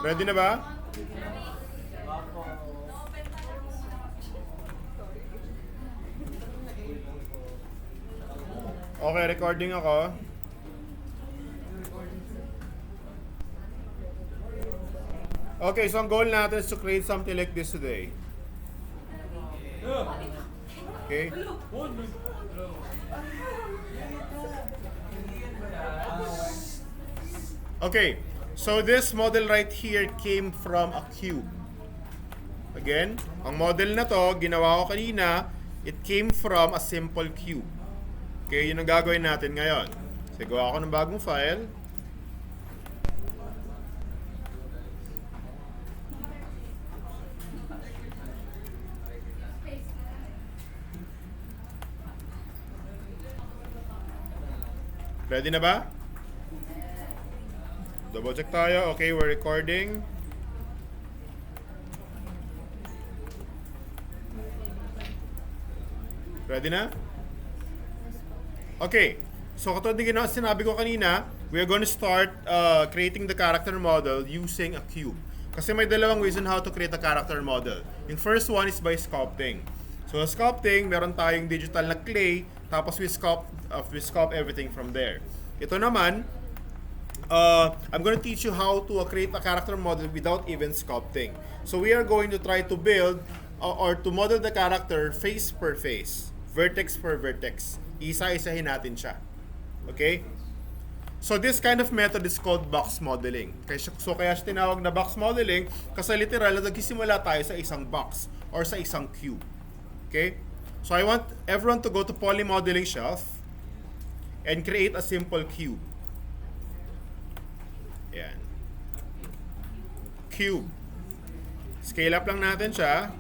Ready na ba? Okay, recording ako. Okay, so ang goal natin is to create something like this today. Okay? Okay, so this model right here came from a cube. Again, ang model na to, ginawa ko kanina, it came from a simple cube. Okay, yun ang gagawin natin ngayon. So, gawa ako ng bagong file. Ready na ba? Double check tayo. Okay, we're recording. Ready na? Okay. So katulad ng sinabi ko kanina, we are going to start creating the character model using a cube. Kasi may dalawang ways on how to create a character model. Yung first one is by sculpting. So sculpting, meron tayong digital na clay, tapos we sculpt everything from there. Ito naman, I'm going to teach you how to create a character model without even sculpting. So we are going to try to build or to model the character face per face, vertex per vertex. Isa-isahin natin siya. Okay? So this kind of method is called box modeling. So kaya siya tinawag na box modeling kasi literal na nagsisimula tayo sa isang box or sa isang cube. Okay? So I want everyone to go to Poly Modeling Shelf and create a simple cube. Ayan. Cube. Scale up lang natin siya.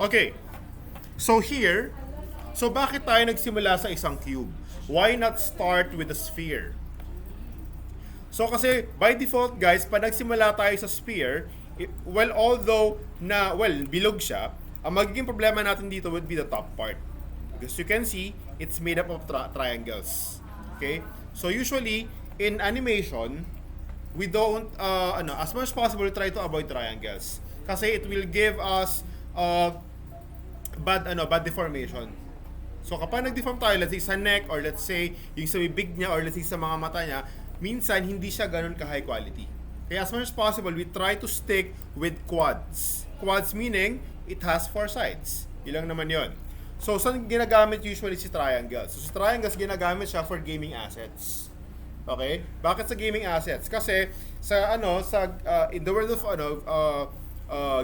Okay. So here, so bakit tayo nagsimula sa isang cube? Why not start with a sphere? So kasi by default guys, pag nagsimula tayo sa sphere, well although na bilog siya, ang magiging problema natin dito would be the top part. Because you can see, it's made up of triangles. Okay? So usually in animation, we don't as much as possible try to avoid triangles kasi it will give us bad deformation. So kapag nag-deform tayo, let's say sa neck or let's say yung sa bibig niya or let's say sa mga mata niya, minsan hindi siya ganun ka high quality. Kaya as much as possible, we try to stick with quads. Quads meaning it has 4 sides. Ilang naman yon. So saan ginagamit usually si triangles? So si triangles ginagamit siya for gaming assets. Okay? Bakit sa gaming assets? Kasi sa in the world of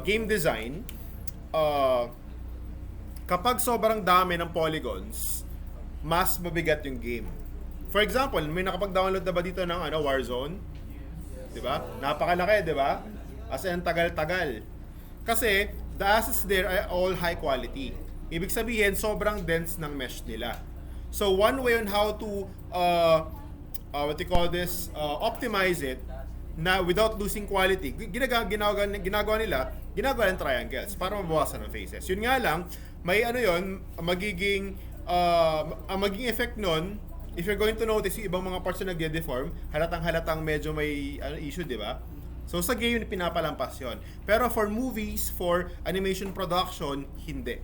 game design, kapag sobrang dami ng polygons, mas mabigat yung game. For example, may nakapag-download na ba dito ng Warzone? 'Di ba? Napakalaki, 'di ba? As in tagal-tagal. Kasi the assets there are all high quality. Ibig sabihin, sobrang dense ng mesh nila. So one way on how to optimize it na without losing quality, ginagawa nila ng triangles para mabawasan ng faces. Yun nga lang, may magiging effect nun, if you're going to notice yung ibang mga parts na nagde-deform, halatang medyo may issue, di ba? So sa game, pinapalampas yun. Pero for movies, for animation production, hindi.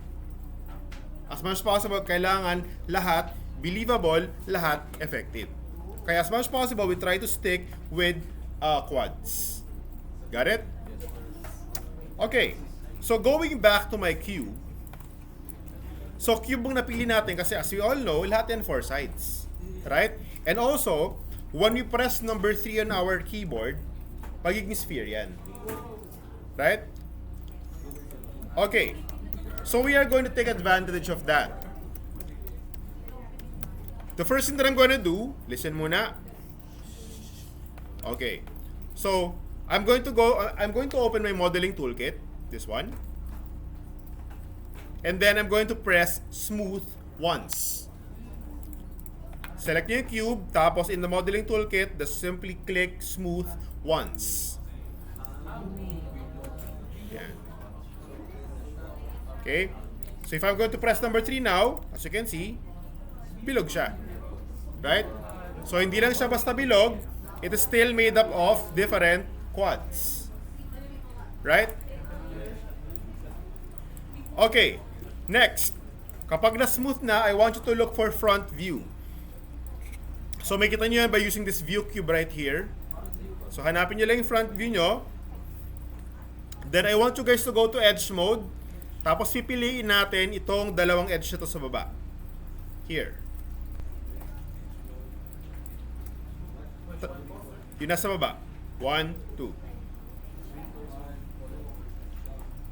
As much as possible, kailangan lahat believable, lahat effective. Kaya as much as possible, we try to stick with quads. Got it? Okay. So going back to my cube. So cube ang napili natin kasi as we all know, lahat yan 4 sides. Right? And also, when we press number 3 on our keyboard, magiging sphere yan. Right? Okay. So we are going to take advantage of that. The first thing that I'm going to do, listen muna. Okay. So, I'm going to open my modeling toolkit, this one. And then I'm going to press smooth once. Select yung cube, tapos in the modeling toolkit, just simply click smooth once. Yan. Okay? So if I'm going to press number 3 now, as you can see, bilog siya. Right? So hindi lang siya basta bilog, it is still made up of different quads. Right? Okay. Next. Kapag na-smooth na, I want you to look for front view. So makita nyo yan by using this view cube right here. So hanapin nyo lang yung front view nyo. Then I want you guys to go to edge mode. Tapos pipiliin natin itong dalawang edge na to sa baba. Here. Yung nasa baba. 1, 2.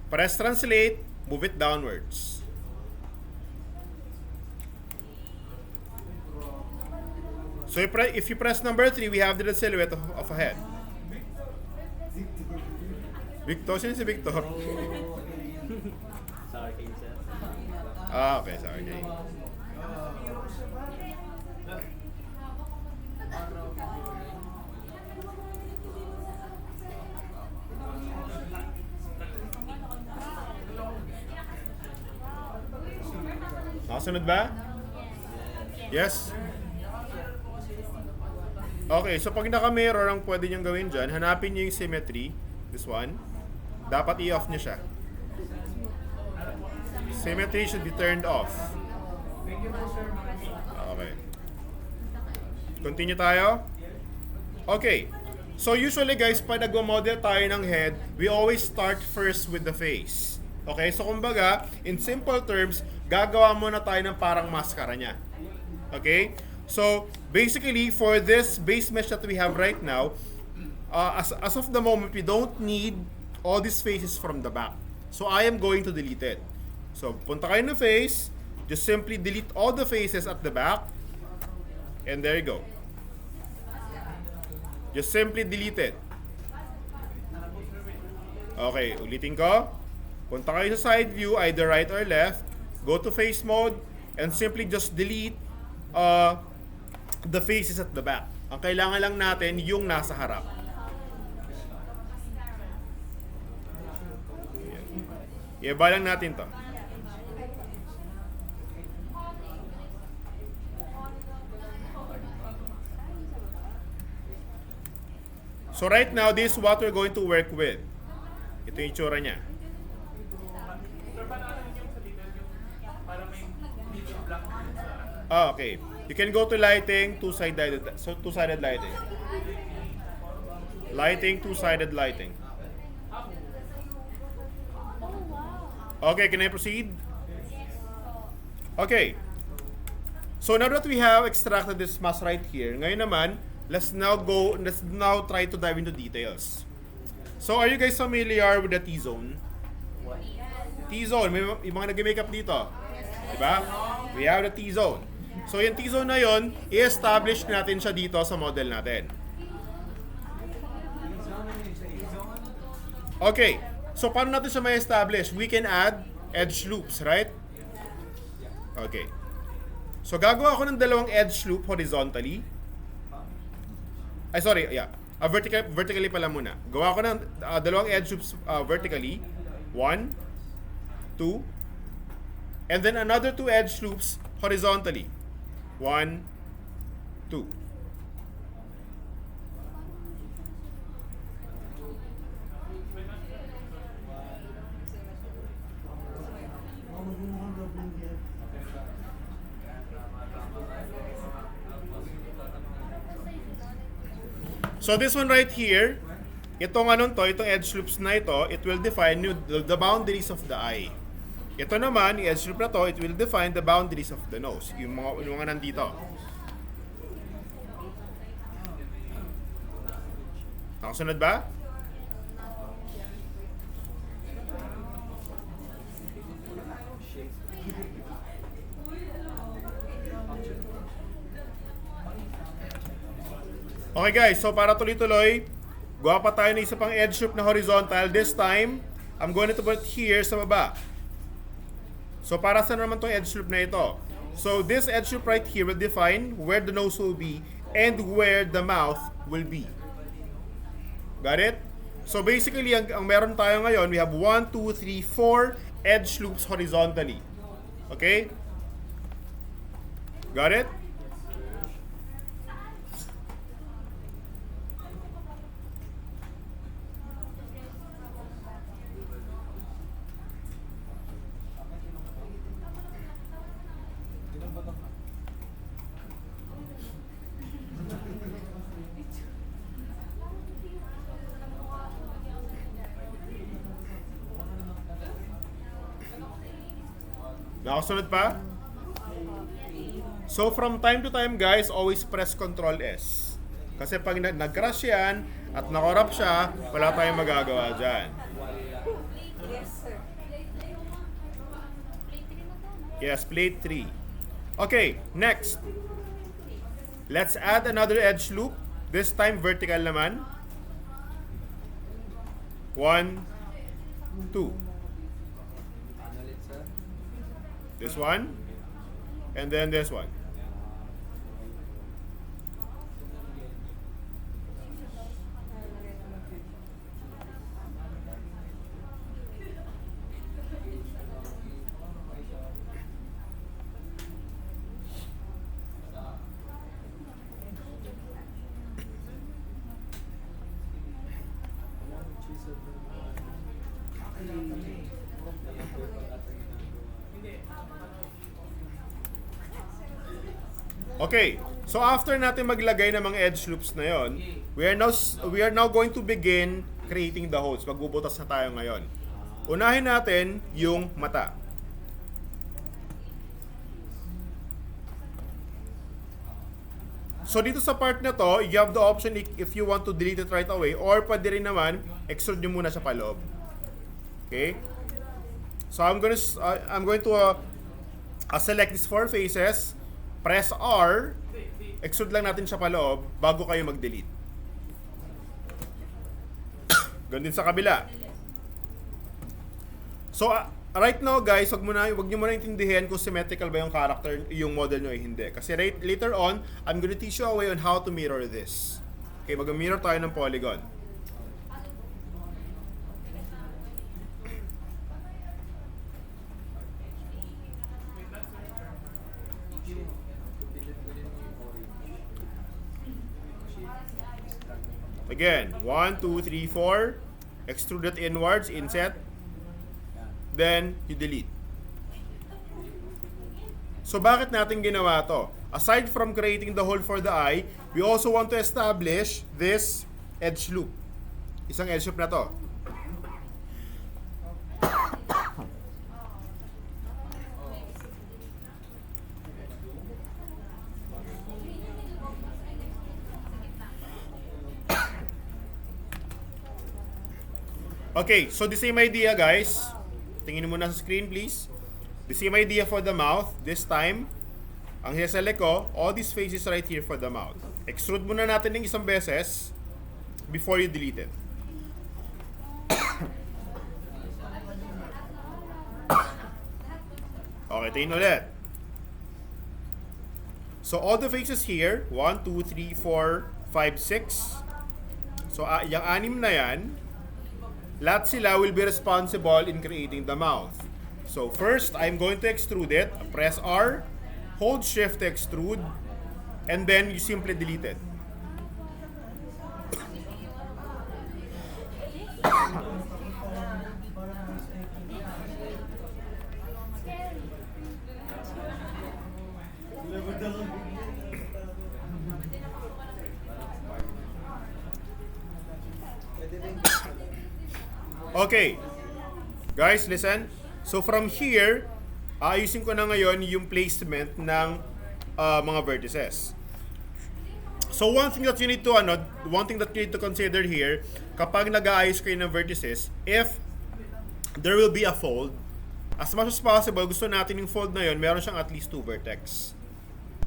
Press translate, move it downwards. So if you press number 3, we have the silhouette of a head. Victor, sino si Victor? Sorry, sir. Ah, okay, sorry. Nakasunod ba? Yes? Okay, so pag naka-mirror ang pwede niyong gawin dyan, hanapin niyo yung symmetry. This one. Dapat i-off niyo siya. Symmetry should be turned off. Okay. Continue tayo. Okay. So usually guys, pag nagmo-model tayo ng head, we always start first with the face. Okay? So kumbaga, in simple terms, gagawa muna tayo ng parang maskara niya. Okay? So basically, for this base mesh that we have right now, as of the moment, we don't need all these faces from the back. So I am going to delete it. So punta kayo ng face, just simply delete all the faces at the back, and there you go. Just simply delete it. Okay, ulitin ko. Punta kayo sa side view, either right or left, go to face mode, and simply just delete the faces at the back. Ang kailangan lang natin yung nasa harap. Iba lang natin to. So right now, this is what we're going to work with. Ito yung itsura niya. Ah, okay. You can go to lighting, two-sided lighting. Lighting, two-sided lighting. Okay, can I proceed? Okay. So now that we have extracted this mask right here, ngayon naman, let's now try to dive into details. So are you guys familiar with the T-zone? T-zone, may mga nag-makeup dito. Diba? We have the T-zone. So yung T-zone na yun, i-establish natin siya dito sa model natin. Okay. So paano natin siya may establish? We can add edge loops, right? Okay. So gagawa ako ng dalawang edge loop horizontally. Vertically pala muna. Gawa ko ng dalawang edge loops vertically. 1, 2, and then another 2 edge loops horizontally. 1, 2. So this one right here, itong edge loops na ito, it will define the boundaries of the eye. Ito naman, yung edge loop na to, it will define the boundaries of the nose, yung mga nandito. Nakasunod ba? Okay guys, so para tuloy-tuloy, gawa pa tayo ng isa pang edge loop na horizontal. This time, I'm going to put here sa baba. So para saan naman itong edge loop na ito? So this edge loop right here will define where the nose will be and where the mouth will be. Got it? So basically, ang meron tayo ngayon, we have 1, 2, 3, 4 edge loops horizontally. Okay? Got it? Nakasunod pa? So from time to time guys, always press Control S. Kasi pag nag-crash yan at na-corrupt siya, wala tayong magagawa dyan. Yes, sir. Yes, plate 3. Okay, next. Let's add another edge loop. This time vertical naman. 1, 2. This one. And then this one. Okay, so after natin maglagay ng mga edge loops na yon, we are now going to begin creating the holes. Magbubutas na tayo ngayon. Unahin natin yung mata. So dito sa part na to, you have the option if you want to delete it right away, or pwede rin naman extrude nyo muna sa paloob. Okay? So I'm going to select these 4 faces. Press R, extrude lang natin siya paloob bago kayo mag-delete. Ganun din sa kabila. So, right now guys, wag niyo muna intindihin kung symmetrical ba yung character, yung model nyo ay hindi. Kasi later on, I'm gonna teach you a way on how to mirror this. Okay, mag-mirror tayo ng polygon. Again, 1, 2, 3, 4. Extrude it inwards, inset. Then, you delete. So, bakit natin ginawa to? Aside from creating the hole for the eye, we also want to establish this edge loop. Isang edge loop na to. Okay, so the same idea guys. Tingin mo muna sa screen please. The same idea for the mouth. This time, ang hiselect ko, all these faces right here for the mouth. Extrude muna natin ng isang beses before you delete it. Okay, tingin ulit. So all the faces here, 1, 2, 3, 4, 5, 6. So yung 6 na yan, lahat sila will be responsible in creating the mouth. So first, I'm going to extrude it. Press R, hold Shift to extrude, and then you simply delete it. Okay, guys, listen. So from here, ayusin ko na ngayon yung placement ng mga vertices. So one thing that you need to consider here, kapag nag-aayos kayo ng vertices, if there will be a fold, as much as possible, gusto natin yung fold na yon, meron siyang at least 2 vertex.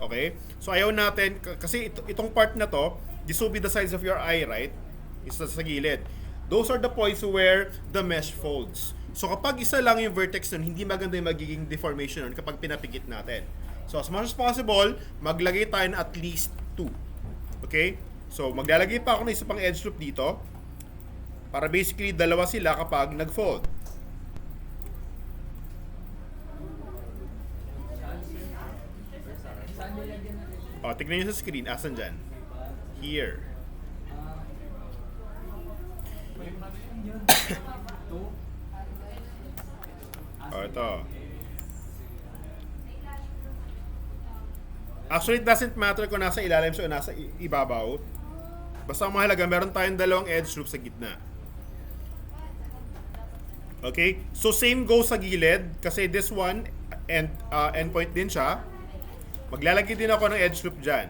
Okay? So ayaw natin, kasi itong part na to, this will be the size of your eye, right? Isa sa gilid. Those are the points where the mesh folds. So kapag isa lang yung vertex nun, hindi maganda yung magiging deformation nun kapag pinapikit natin. So as much as possible, maglagay tayo na at least 2. Okay? So maglalagay pa ako ng isa pang edge loop dito para basically dalawa sila kapag nag-fold. O, tignan nyo sa screen. Asan dyan? Here. O, ito. Actually, it doesn't matter kung nasa ilalim siya o nasa ibabaw. Basta ang mahalaga, meron tayong dalawang edge loop sa gitna. Okay? So, same goes sa gilid. Kasi this one, endpoint din siya. Maglalagay din ako ng edge loop dyan.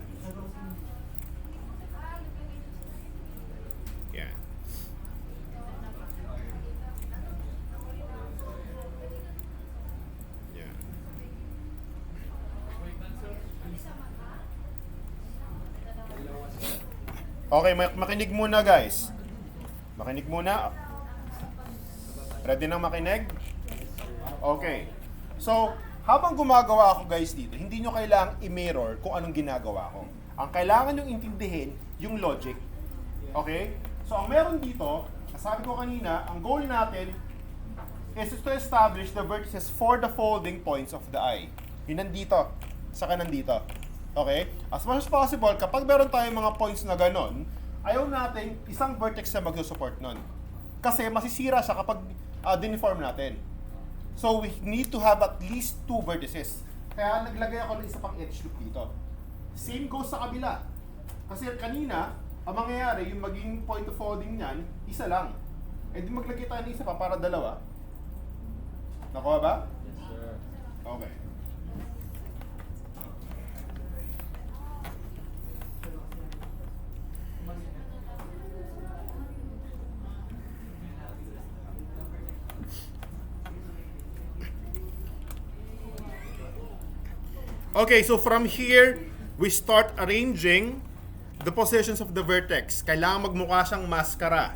Yan. Yan. Okay, makinig muna guys. Makinig muna. Ready nang makinig? Okay. So, habang gumagawa ako guys dito, hindi nyo kailangang i-mirror kung anong ginagawa ko. Ang kailangan nyo intindihin, yung logic. Okay? So, ang meron dito, sabi ko kanina, ang goal natin is to establish the vertices for the folding points of the eye. Yun nandito, saka nandito. Okay? As much as possible, kapag meron tayong mga points na ganon, ayaw natin isang vertex na magsusupport nun. Kasi masisira siya kapag diniform natin. So, we need to have at least 2 vertices. Kaya naglagay ako ng isa pang edge loop dito. Same goes sa kabila. Kasi kanina, ang mangyayari, yung maging point of folding niyan, isa lang. Eh di maglagay tayo ng isa pa para dalawa. Nakuha ba? Yes, sir. Okay. Okay, so from here, we start arranging the positions of the vertex. Kailangan magmukha siyang maskara.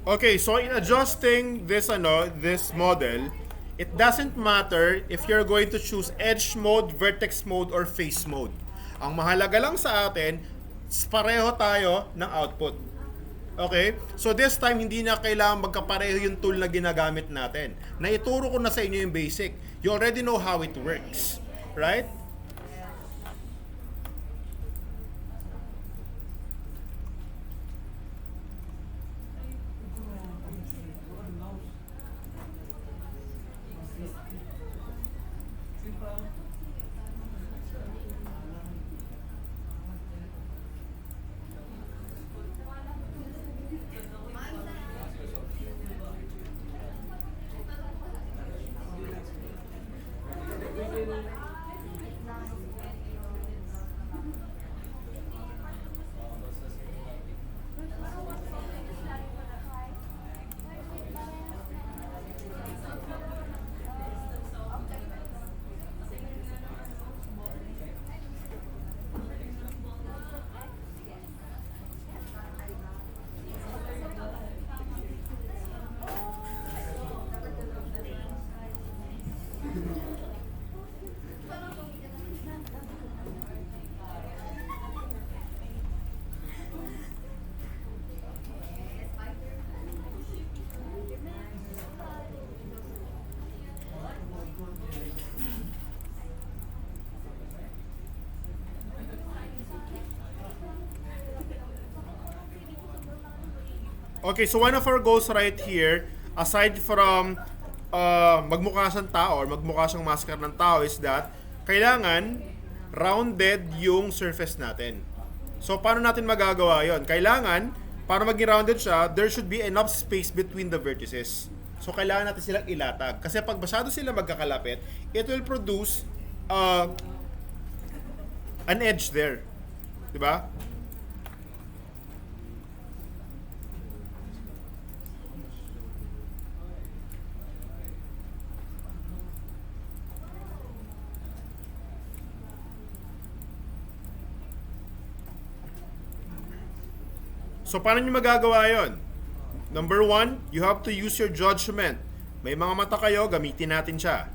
Okay, so in adjusting this model, it doesn't matter if you're going to choose edge mode, vertex mode, or face mode. Ang mahalaga lang sa atin, pareho tayo ng output. Okay? So this time, hindi na kailangan magkapareho yung tool na ginagamit natin. Naituro ko na sa inyo yung basic. You already know how it works. Right? Okay, so one of our goals right here, aside from magmukha siyang tao or magmukha siyang maskara ng tao, is that kailangan rounded yung surface natin. So, paano natin magagawa yon? Kailangan, para maging rounded siya, there should be enough space between the vertices. So, kailangan natin silang ilatag. Kasi pag masyado sila magkakalapit, it will produce an edge there. Diba? So, paano nyo magagawa yon? Number one, you have to use your judgment. May mga mata kayo, gamitin natin siya.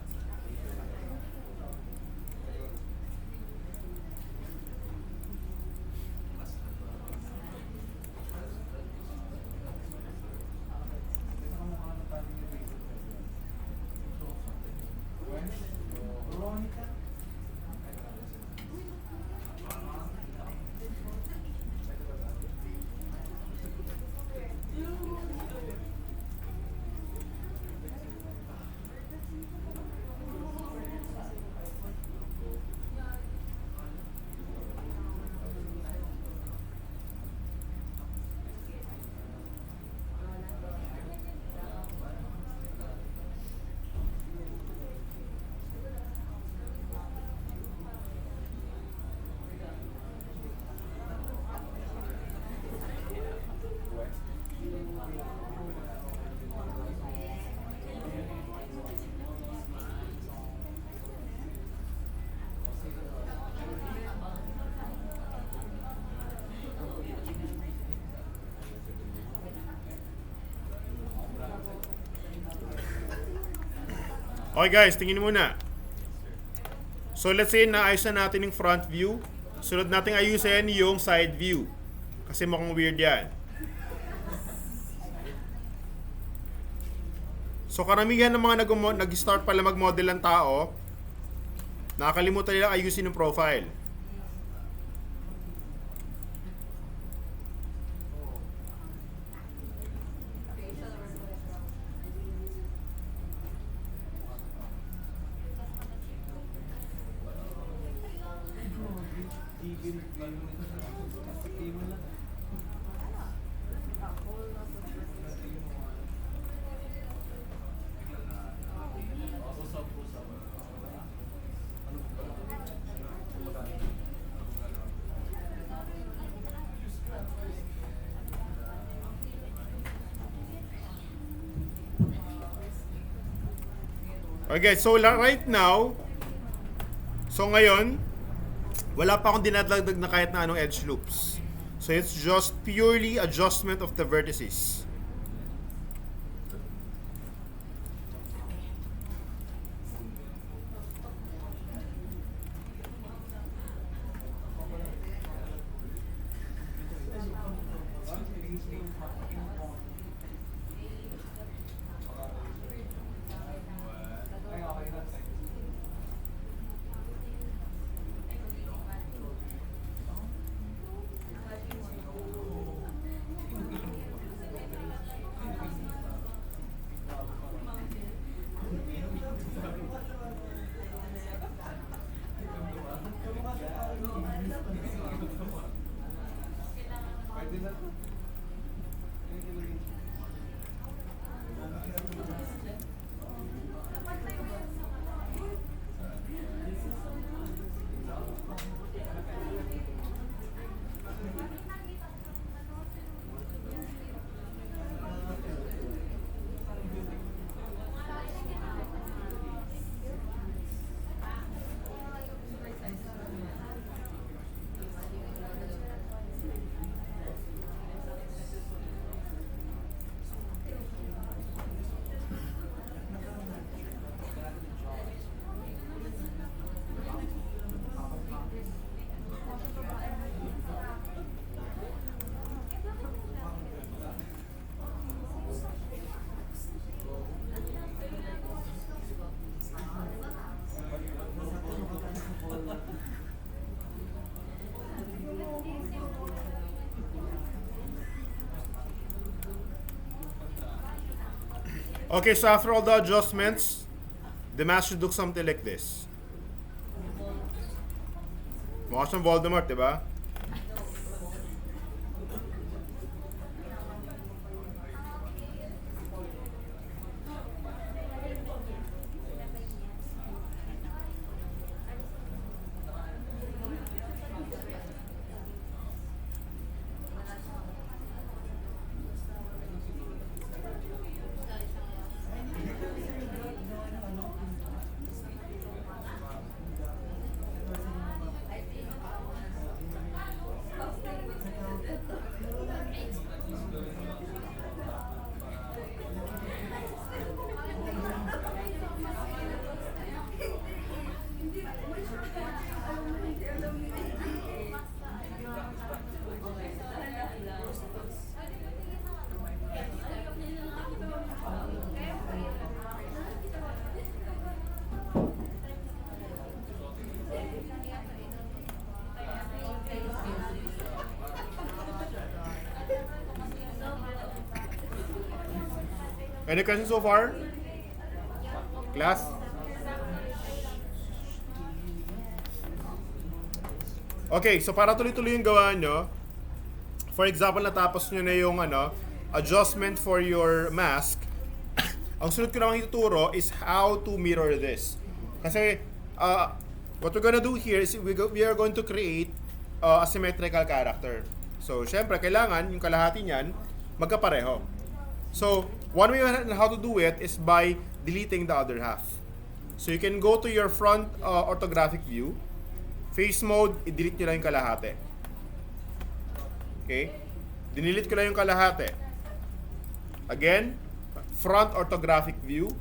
Okay guys, tingin muna. So let's say naayos na natin yung front view. Sunod natin ayusin yung side view. Kasi mukhang weird yan. So karamihan ng mga nag-start pala mag-model ng tao, nakakalimutan nila ayusin yung profile. Okay, so right now, so ngayon, wala pa akong dinadagdag na kahit na anong edge loops. So it's just purely adjustment of the vertices. Okay, so after all the adjustments, the mask should look something like this. Mukha siyang Voldemort, diba? Any questions so far? Class? Okay, so para tuloy-tuloy yung gawa nyo, for example, natapos nyo na yung adjustment for your mask, ang sunod ko namang ituturo is how to mirror this. Kasi, what we're gonna do here is we are going to create a symmetrical character. So, syempre, kailangan yung kalahati niyan magkapareho. So, one way on how to do it is by deleting the other half. So, you can go to your front orthographic view, face mode, i-delete nyo lang yung kalahati. Okay? Dinilit ko lang yung kalahati. Again, front orthographic view.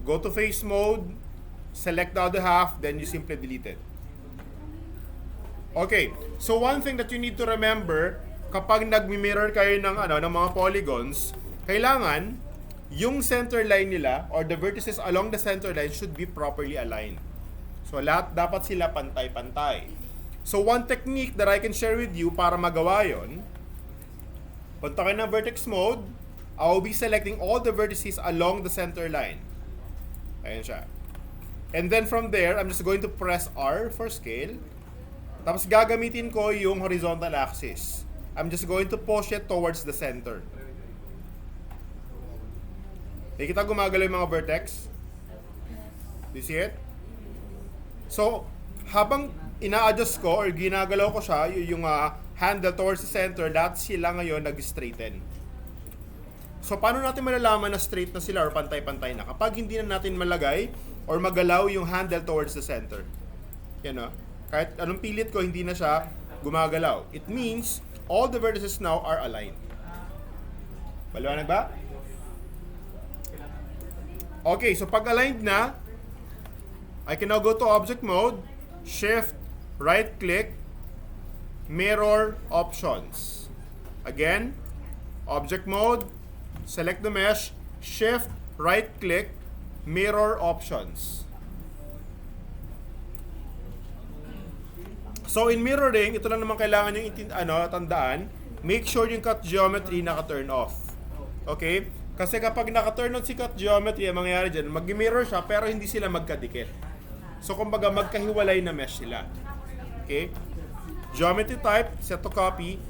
Go to face mode, select the other half, then you simply delete it. Okay, so one thing that you need to remember, kapag nag-mirror kayo ng mga polygons, kailangan yung center line nila or the vertices along the center line should be properly aligned. So lahat dapat sila pantay-pantay. So one technique that I can share with you para magawa yon, punta kayo ng vertex mode, I will be selecting all the vertices along the center line. Ayan siya. And then from there, I'm just going to press R for scale. Tapos gagamitin ko yung horizontal axis. I'm just going to push it towards the center. Nakikita gumagalaw yung mga vertex? Do you see it? So, habang ina-adjust ko or ginagalaw ko siya, yung handle towards the center, lahat sila ngayon nag-straighten. So, paano natin malalaman na straight na sila or pantay-pantay na? Kapag hindi na natin malagay or magalaw yung handle towards the center. Yan o. Kahit anong pilit ko, hindi na siya gumagalaw. It means, all the vertices now are aligned. Paliwanag ba? Okay, so pag aligned na, I can now go to object mode, shift, right click, mirror options. Again, object mode, select the mesh, shift, right click, mirror options. So in mirroring, ito lang naman kailangan yung tandaan, make sure yung cut geometry naka-turn off. Okay? Kasi kapag naka-turn on si cut geometry, ang mangyayari dyan, mag-mirror siya pero hindi sila magkadikit. So kumbaga magkahiwalay na mesh sila. Okay? Geometry type, set to copy,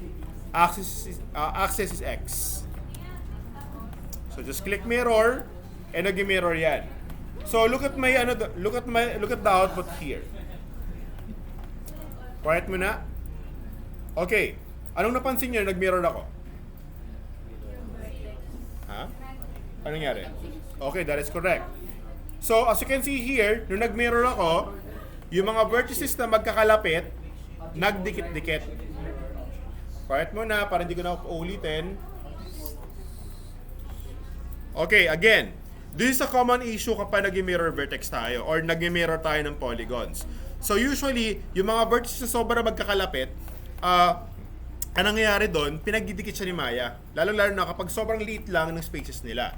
axis is X. So just click mirror and nag-mirror yan. So look at the output here. Quiet mo na. Okay. Anong napansin niyo nag-mirror ako? Ha? Ano nangyari? Okay, that is correct. So, as you can see here, nung nag-mirror ako, yung mga vertices na magkakalapit, nagdikit-dikit. Quiet mo na, para hindi ko na uulitin. Okay, again. This is a common issue kapag nag-mirror vertex tayo or nag-mirror tayo ng polygons. So, usually, yung mga vertices na sobrang magkakalapit, ang nangyayari doon, pinagdidikit siya ni Maya. Lalo-lalo na kapag sobrang liit lang ng spaces nila.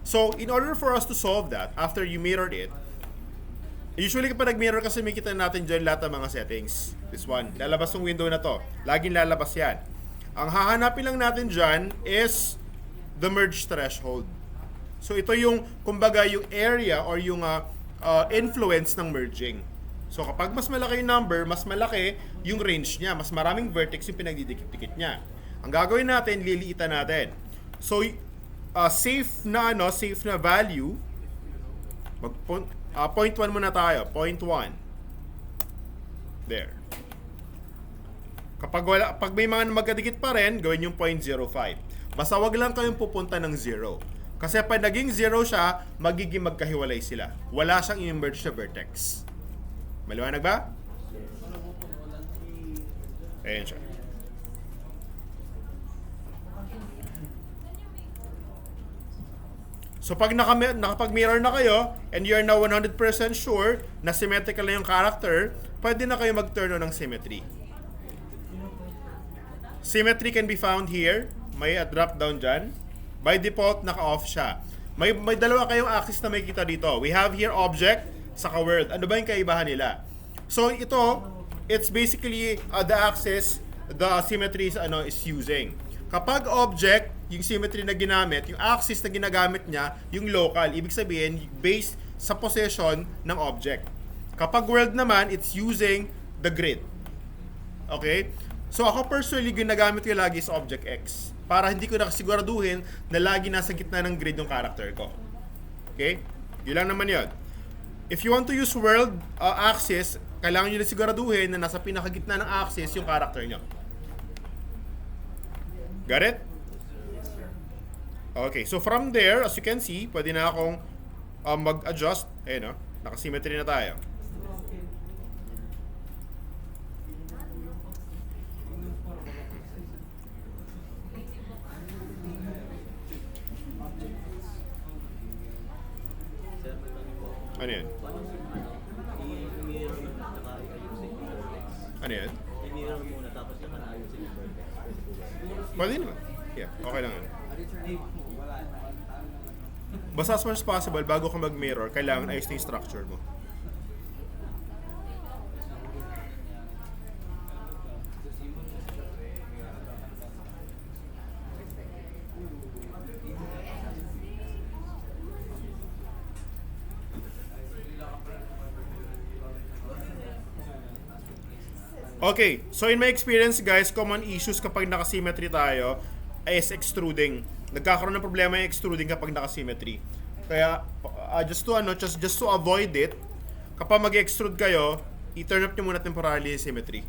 So, in order for us to solve that, after you mirrored it, usually kapag nag-mirror kasi may kita natin dyan lahat ng mga settings. This one, lalabas yung window na to. Laging lalabas yan. Ang hahanapin lang natin dyan is the merge threshold. So, ito yung, kumbaga, yung area or yung influence ng merging. So, kapag mas malaki yung number, mas malaki yung range niya. Mas maraming vertex yung pinagdidikit-dikit niya. Ang gagawin natin, liliitan natin. So, safe na value, 0.1 muna tayo, 0.1. There. Pag may mga magkadikit pa rin, gawin yung 0.05. Basta wag lang kayong pupunta ng 0. Kasi pag naging 0 siya, magiging magkahiwalay sila. Wala siyang i-merge sa vertex. Maliwanag ba? Ayan siya. So pag nakapag-mirror na kayo and you are now 100% sure na symmetrical na yung character, pwede na kayo mag-turn on ng symmetry. Symmetry can be found here. May drop down dyan. By default, naka-off siya. May dalawa kayong axis na may kita dito. We have here object, saka world. Ano ba yung kaibahan nila? So ito, it's basically the axis the symmetry is using. Kapag object, yung symmetry na ginamit, yung axis na ginagamit niya, yung local. Ibig sabihin, based sa position ng object. Kapag world naman, it's using the grid. Okay? So ako personally, ginagamit ko lagi sa object X. Para hindi ko nakasiguraduhin na lagi nasa gitna ng grid yung character ko. Okay? Yun lang naman yun. If you want to use world axis, kailangan nyo na siguraduhin na nasa pinakagitna ng axis yung character nyo. Got it? Okay, so from there, as you can see, pwede na akong mag-adjust. Ayun, no? Nakasymmetry na tayo. Ano yan? Ano yan? I-mirror muna tapos naman ayusin yung vertex. Pwede naman. Yeah, okay lang yan. Basta as much as possible, bago ka mag-mirror, kailangan ayos na yung structure mo. Okay, so in my experience guys, common issues kapag nakasymmetry tayo is extruding. Nagkakaroon ng problema yung extruding kapag nakasymmetry. Kaya just to avoid it, kapag mag-extrude kayo, i-turn up nyo muna temporarily yung symmetry.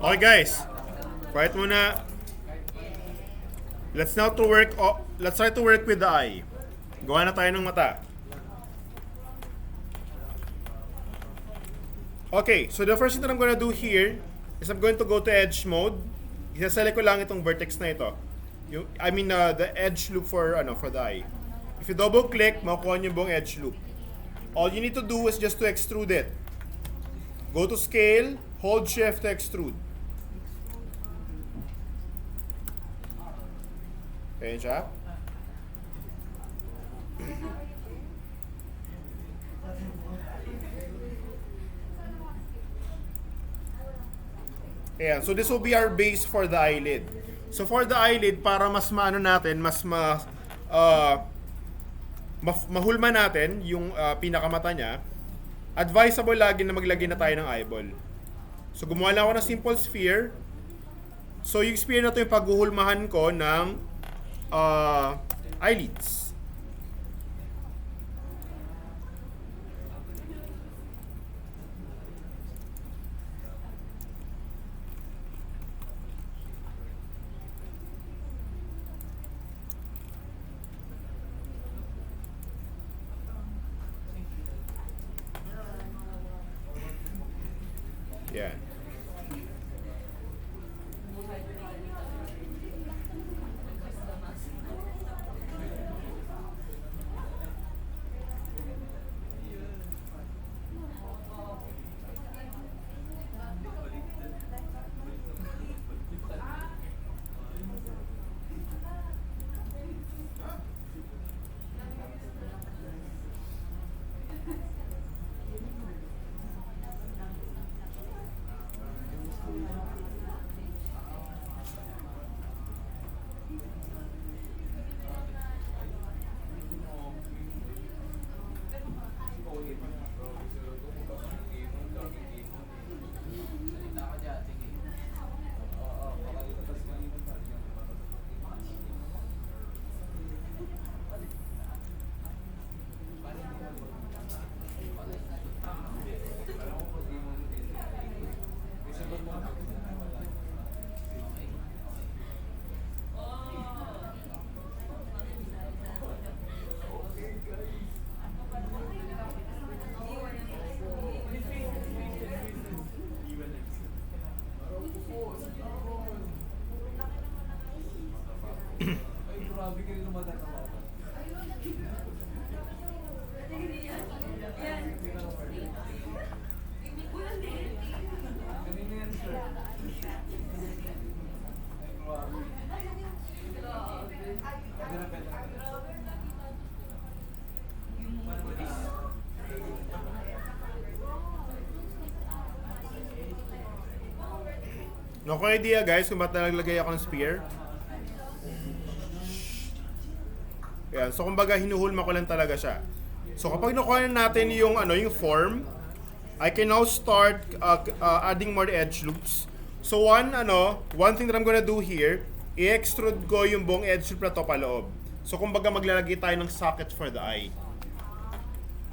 Okay guys, quiet muna. Let's try to work with the eye. Gawa na tayo ng mata. Okay, so the first thing that I'm gonna do here is I'm going to go to edge mode. Isaselect ko lang itong vertex na ito. The edge loop for the eye. If you double click, makukuha niyo yung buong edge loop. All you need to do is just to extrude it. Go to scale, hold shift to extrude. Ayan siya. Ayan, so this will be our base for the eyelid. So for the eyelid, para mas maano natin, mahulma natin yung pinakamata niya, advisable lagi na maglagay na tayo ng eyeball. So gumawa lang ako ng simple sphere. So yung sphere na to yung paghuhulmahan ko ng eyelids. Yan. No ko idea guys kung ba't nalaglagay ako ng spear. Yan, so kumbaga hinuhulma ko lang talaga siya. So kapag nakuha na natin yung yung form, I can now start adding more edge loops. So one thing that I'm gonna do here, i-extrude ko yung buong edge loop na to paloob. So kumbaga maglalagay tayo ng socket for the eye.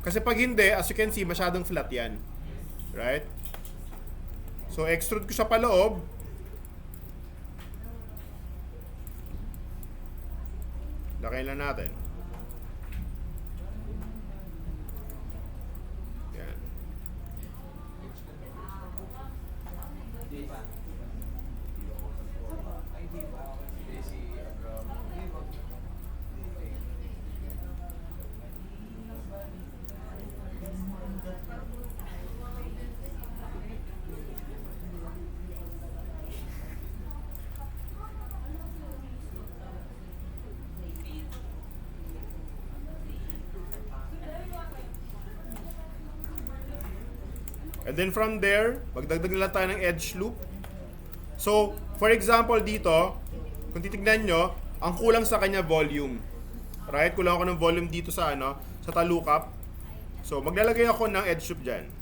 Kasi pag hindi, as you can see, masyadong flat yan. Right? So extrude ko siya paloob. Lakayin lang natin. Yan. And then from there, magdagdag na lang tayo ng edge loop. So, for example dito, kung titignan nyo, ang kulang sa kanya volume. Right? Kulang ako ng volume dito sa sa talukap. So, maglalagay ako ng edge loop dyan.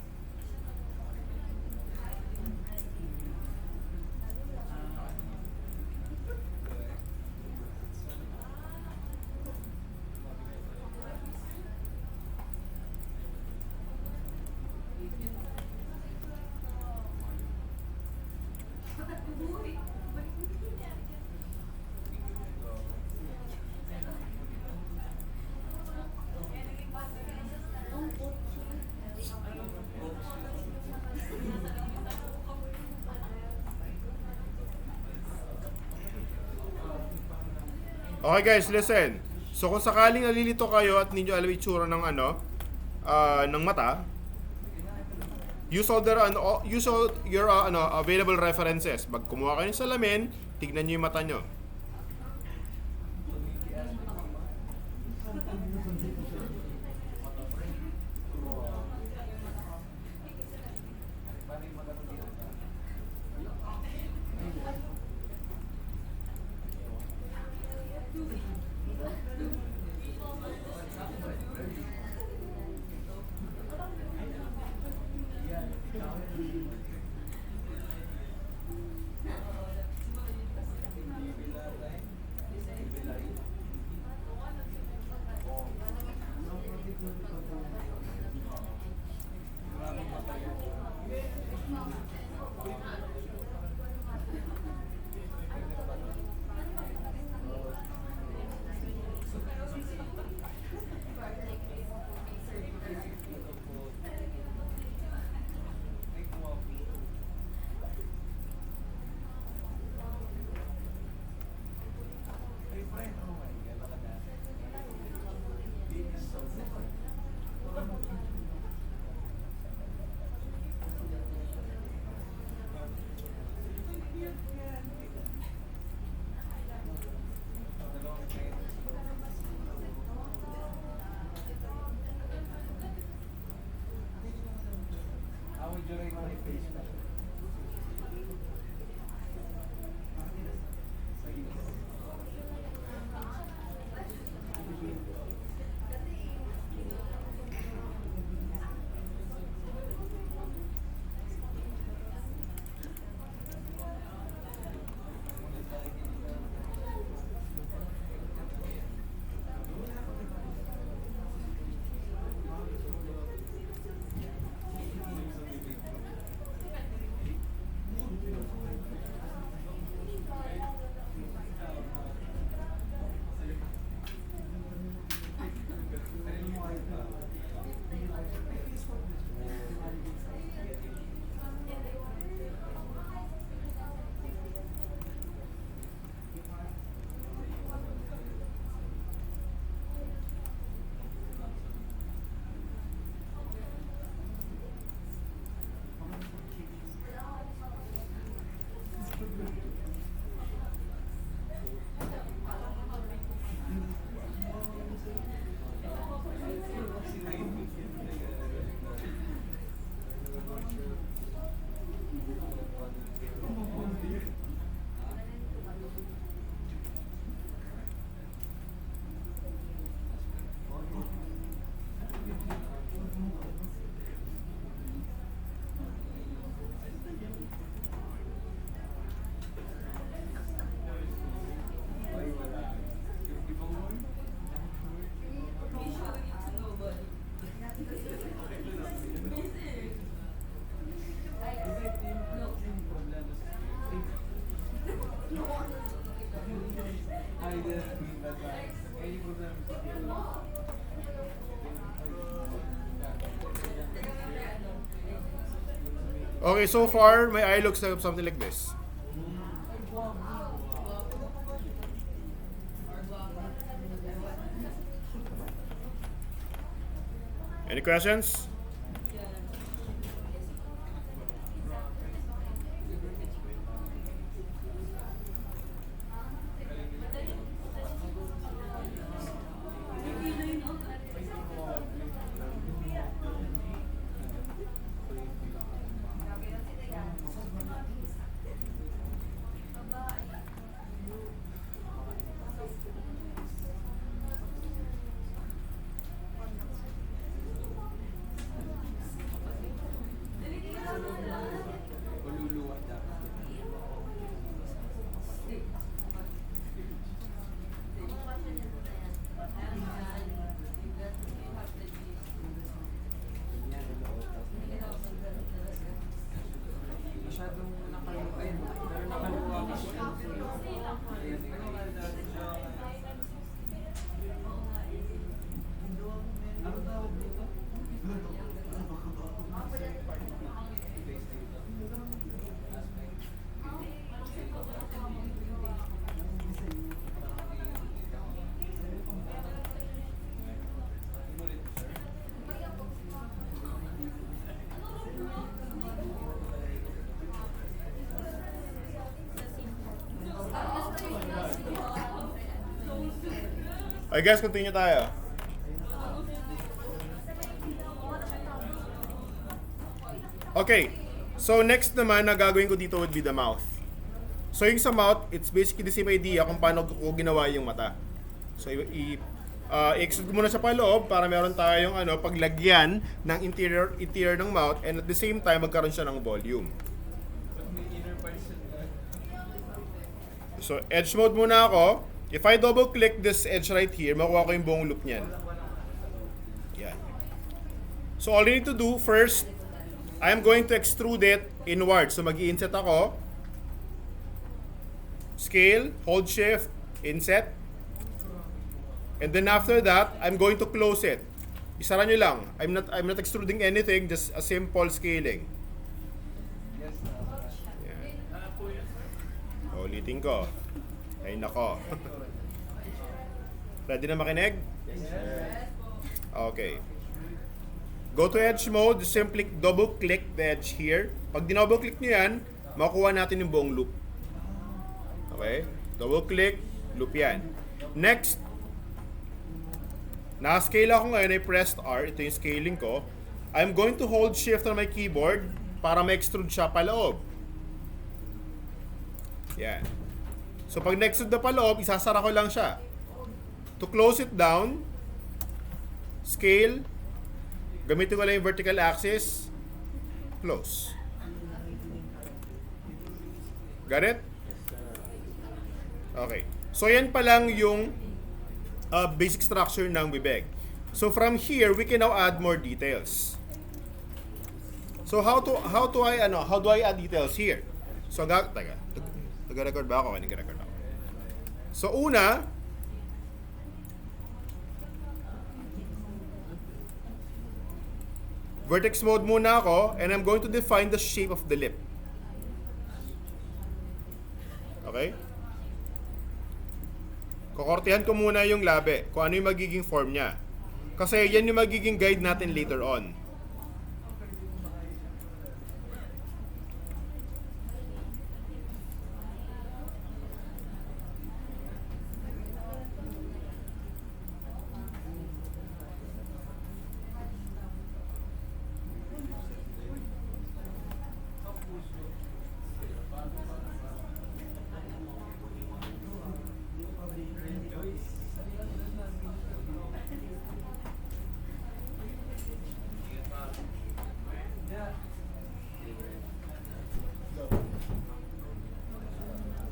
Okay guys, listen. So kung sakaling nalilito kayo at ninyo alam itsura ng ng mata, use all your available references. Pag kumuha kayo ng salamin, tignan niyo yung mata nyo. Okay, so far, my eye looks like something like this. Any questions? Masyadong nakaluwa yun. Pero nakaluwa ko siya. Ano tawag dito? I guess continue tayo. Okay. So next naman na gagawin ko dito would be the mouth. So yung sa mouth, it's basically the same idea kung paano ko ginawa yung mata. So i-extrude ko muna sa paloob para meron tayong paglagyan ng interior ng mouth, and at the same time magkaroon siya ng volume. So edge mode muna ako. If I double click this edge right here, makuha ko yung buong loop niyan. Yan. So all you need to do first, I'm going to extrude it inward. So mag-i-inset ako. Scale, hold shift, inset. And then after that, I'm going to close it. Isara nyo lang. I'm not extruding anything, just a simple scaling. Yan. Ulitin ko. Ay nako. Ready na makinig? Okay. Go to edge mode, simply double click the edge here. Pag dinouble click nyo yan, makuha natin yung buong loop. Okay? Double click, loop yan. Next, na-scale ako ngayon, I pressed R, ito yung scaling ko. I'm going to hold shift on my keyboard para ma-extrude siya paloob. Yan. So pag na-extrude na paloob, isasara ko lang siya. To close it down, scale, gamitin ko lang yung vertical axis, close. Got it? Okay. So yan pa lang yung basic structure ng bibig. So from here, we can now add more details. So how do I add details here? So nag-record ba ako? Nag-record ako. So una, vertex mode muna ako, and I'm going to define the shape of the lip. Okay? Kokortehan ko muna yung labi, kung ano yung magiging form niya. Kasi yan yung magiging guide natin later on.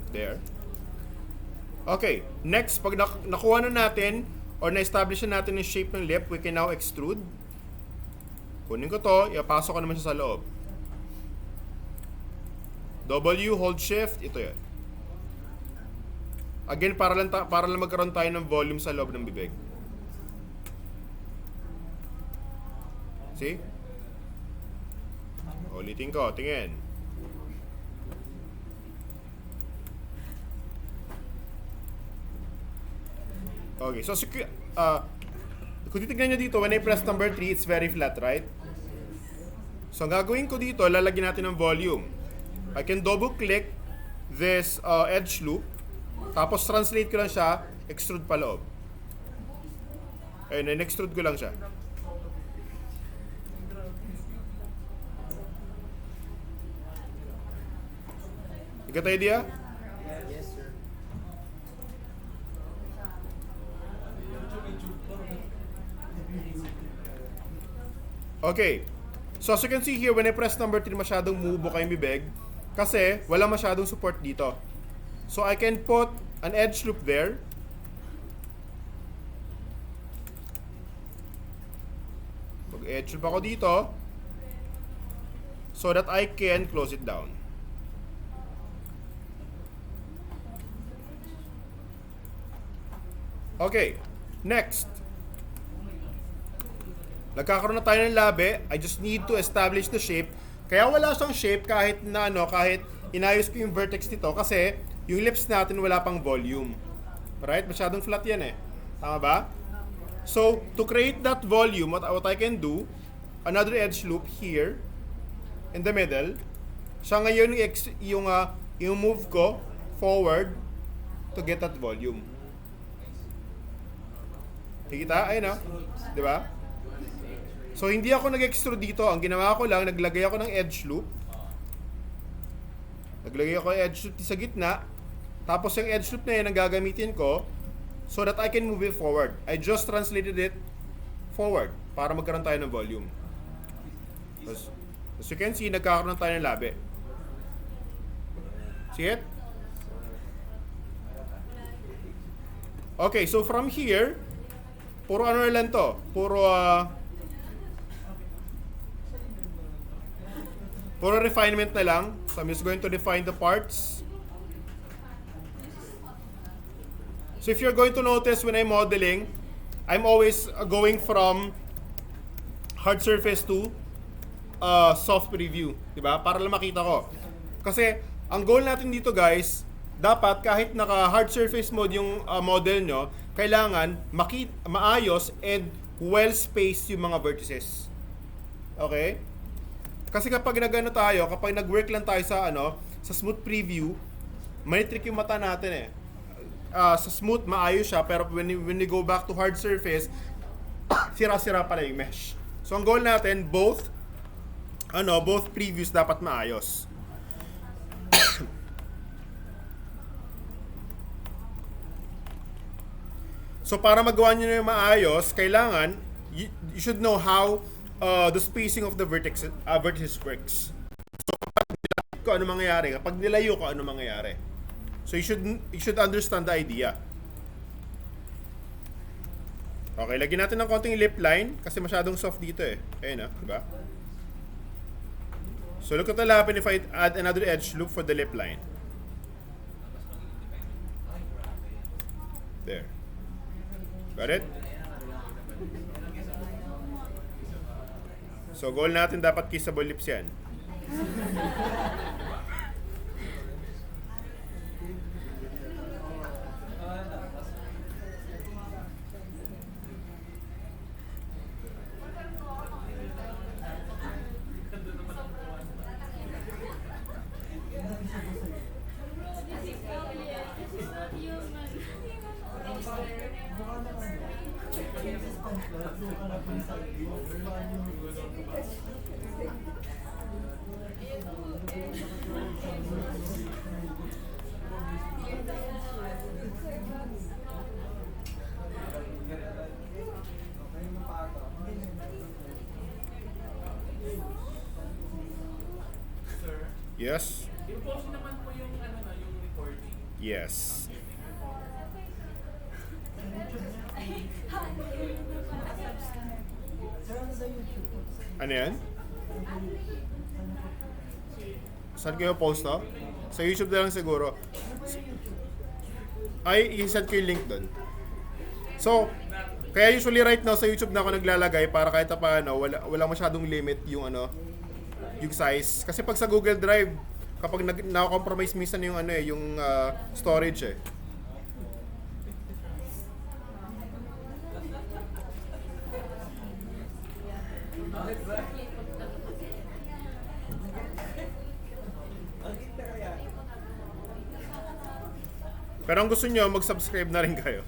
There. Okay, next, pag nakuha na natin or na-establish na natin yung shape ng lip, we can now extrude. Kunin ko to, ipasok ko naman siya sa loob. W, hold shift, ito yan. Again, para lang magkaroon tayo ng volume sa loob ng bibig. See? Ulitin ko, tingin. Okay, so kung titignan nyo dito, when I press number 3, it's very flat, right? So, ang gagawin ko dito, lalagyan natin ng volume. I can double click this edge loop, tapos translate ko lang siya, extrude pa loob. Ayun, extrude ko lang siya. You got the idea? Yes, sir. Okay. So as you can see here, when I press number 3, masyadong mubo yung bibig kasi wala masyadong support dito. So I can put an edge loop there. Mag-edge loop ako dito so that I can close it down. Okay. Next. Nagkakaroon na tayo ng labi. I just need to establish the shape. Kaya wala siyang shape kahit inayos ko yung vertex nito kasi yung lips natin wala pang volume. Right? Masyadong flat yan eh. Tama ba? So, to create that volume, what I can do, another edge loop here in the middle. Siya ngayon yung move ko forward to get that volume. Kikita? Ayun na. Diba? So, hindi ako nag-extrude dito. Ang ginawa ko lang, naglagay ako ng edge loop. Naglagay ako ng edge loop sa gitna. Tapos yung edge loop na yun ang gagamitin ko so that I can move it forward. I just translated it forward para magkaroon tayo ng volume. As you can see, nagkakaroon tayo ng labi. See it? Okay, so from here, puro ano na lang to? Puro refinement na lang. So I'm just going to define the parts. So if you're going to notice when I'm modeling, I'm always going from hard surface to soft preview, di ba? Para lang makita ko. Kasi ang goal natin dito, guys, dapat kahit naka hard surface mode yung model nyo, kailangan maayos and well spaced yung mga vertices. Okay? Kasi kapag kapag nag-work lang tayo sa sa smooth preview, manitrick yung mata natin eh. Sa smooth maayos siya, pero when you go back to hard surface, sira-sira pala yung mesh. So ang goal natin, both previews dapat maayos. So para magawa niyo na yung maayos, kailangan you should know how the spacing of the vertices works. So kapag nilayo ko ano mangyayari. So you should understand the idea. Okay, lagyan natin ng konting lip line kasi masyadong soft dito eh. Ayun di ba? So look at what will happen if I add another edge loop for the lip line. There. Got it? So goal natin dapat kissable lips yan. Yes? Yung post naman po yung yung recording. Yes. Ano yan? Saan kayo post to? Sa YouTube na lang siguro. Ay, i-send ko yung link doon. So, kaya usually right now sa YouTube na ako naglalagay para kahit paano wala masyadong limit yung yung size. Kasi pag sa Google Drive, kapag na-compromise minsan yung yung storage eh. Pero ang gusto nyo, mag-subscribe na rin kayo.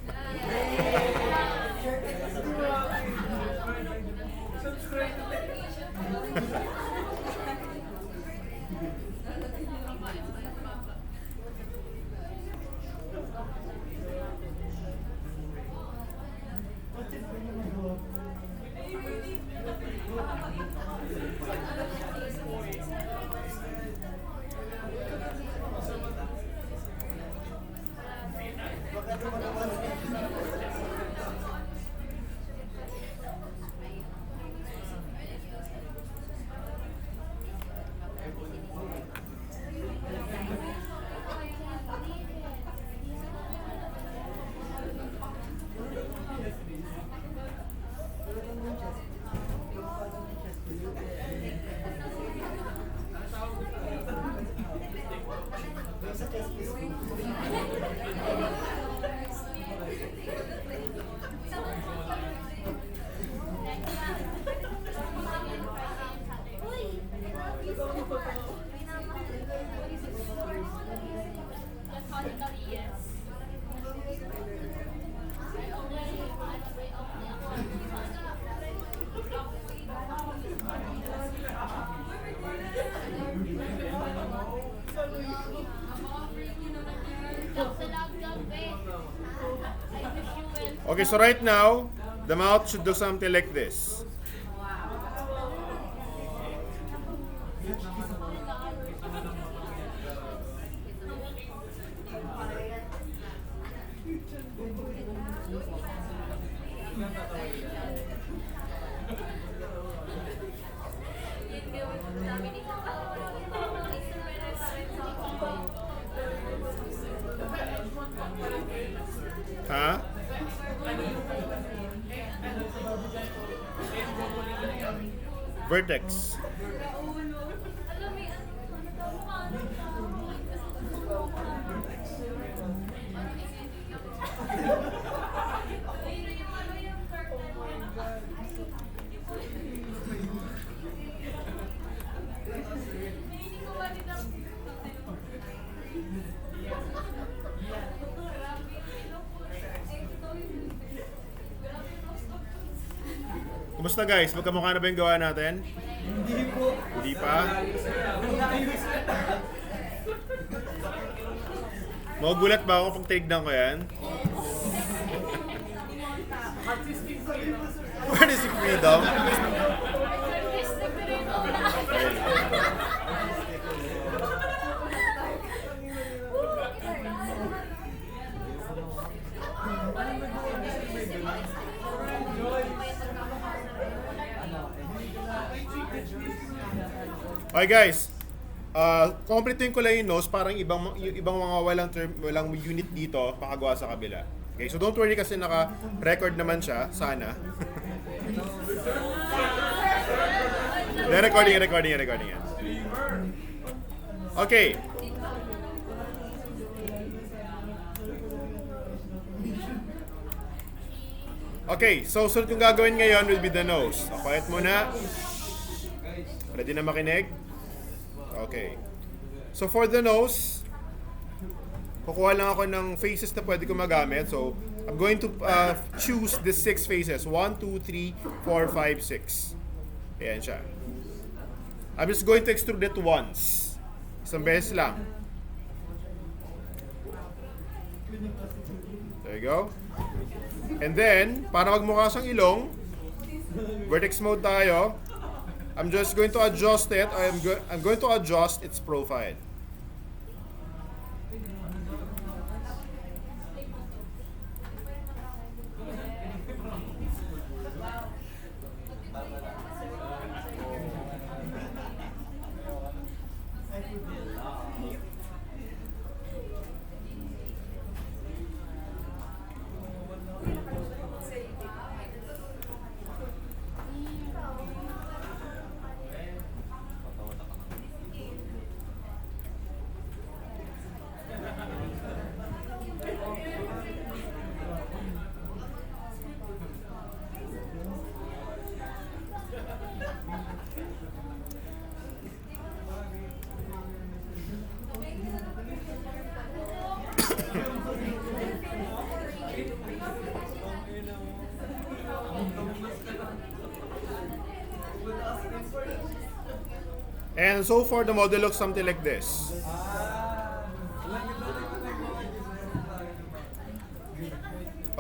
Okay, so right now, the mouth should do something like this. Ha? Vertex. Kumusta guys? Magkamukha na ba yung gawa natin? Hindi po. Hindi pa? Magugulat ba ako pag tinignan ko yan? Artistic freedom? Okay guys, completein ko lang yung nose, parang yung ibang mga walang unit dito makagawa sa kabila. Okay, so don't worry kasi naka-record naman siya, sana. recording yan. Okay. Okay, so sunod kong gagawin ngayon will be the nose. Quiet muna. Ready na makinig? Okay. So for the nose, kukuha lang ako ng faces na pwede ko magamit. So I'm going to choose the 6 faces. 1, 2, 3, 4, 5, 6. Ayan siya. I'm just going to extrude it once. Isang beses lang. There you go. And then, para magmukha siyang ilong, vertex mode tayo. I'm just going to adjust it. I'm going to adjust its profile. And so far, the model looks something like this.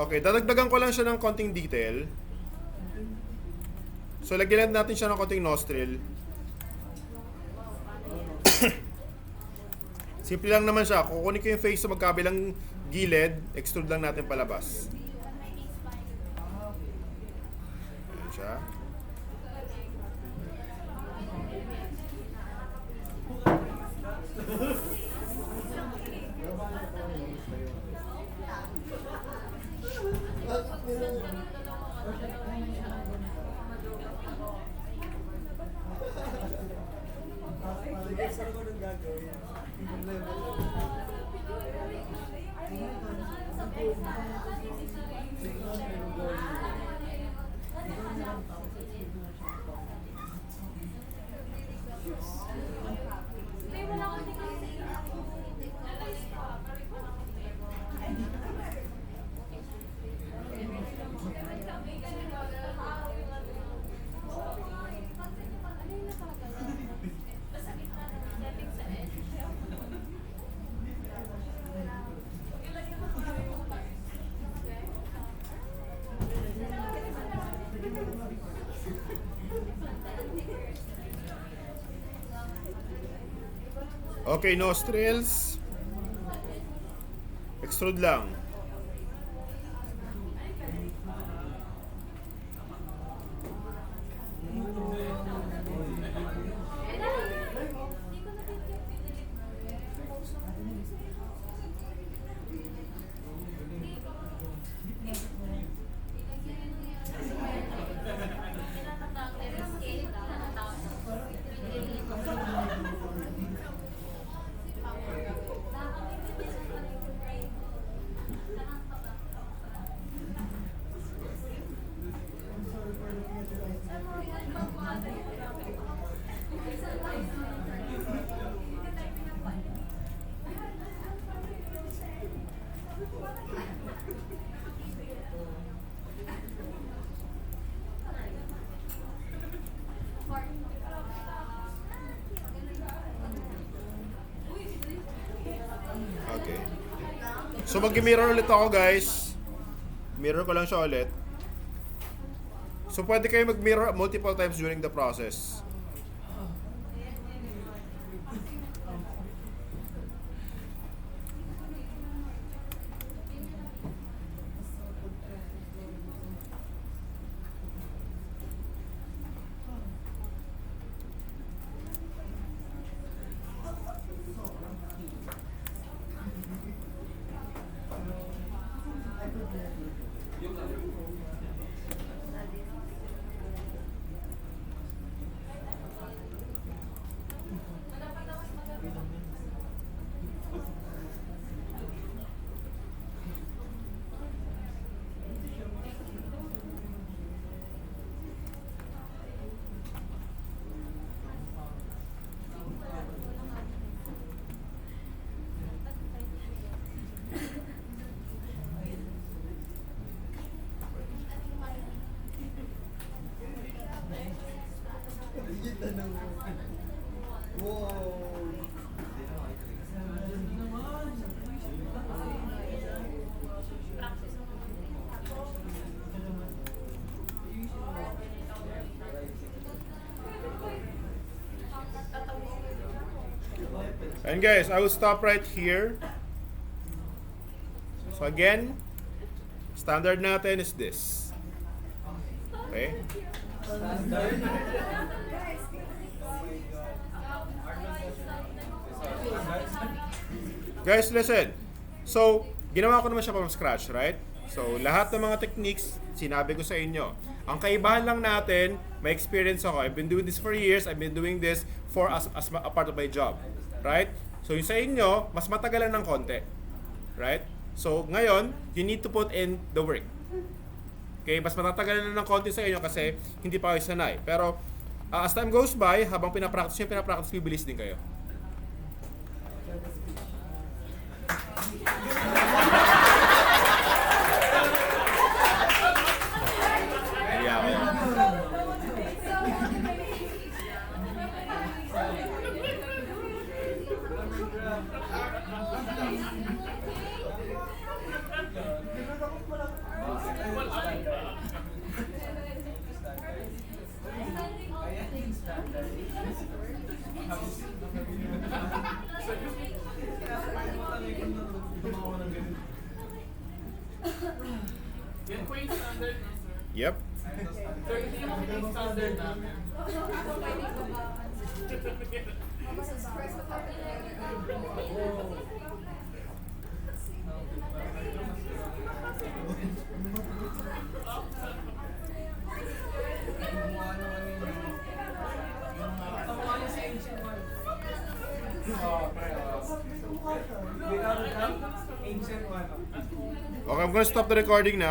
Okay, dadagdagan ko lang siya ng konting detail. So, lagyan natin siya ng konting nostril. Simple lang naman siya. Kukunin ko yung face sa magkabilang gilid, extrude lang natin palabas. Ayan siya. Okay, nostrils. Extrude lang. Okay. So mag-mirror ulit ako, guys. Mirror ko lang siya ulit. So pwede kayo mag-mirror multiple times during the process. And guys, I will stop right here. So again, standard natin is this. Okay? Guys, listen. So, ginawa ko naman siya from scratch, right? So, lahat ng mga techniques, sinabi ko sa inyo. Ang kaibahan lang natin, may experience ako. I've been doing this for years. I've been doing this for as a part of my job. Right? So, yung sa inyo, mas matagalan ng konti. Right? So, ngayon, you need to put in the work. Okay? Mas matatagalan na ng konti sa inyo kasi hindi pa kayo sanay. Pero, as time goes by, habang pinapractice, bibilis din kayo. Yeah. Yan po yung standard na, sir. Yep. Sir, hindi yung makita yung standard namin. Kamukha niya si Ancient One. Ancient one. Okay, I'm gonna stop the recording now.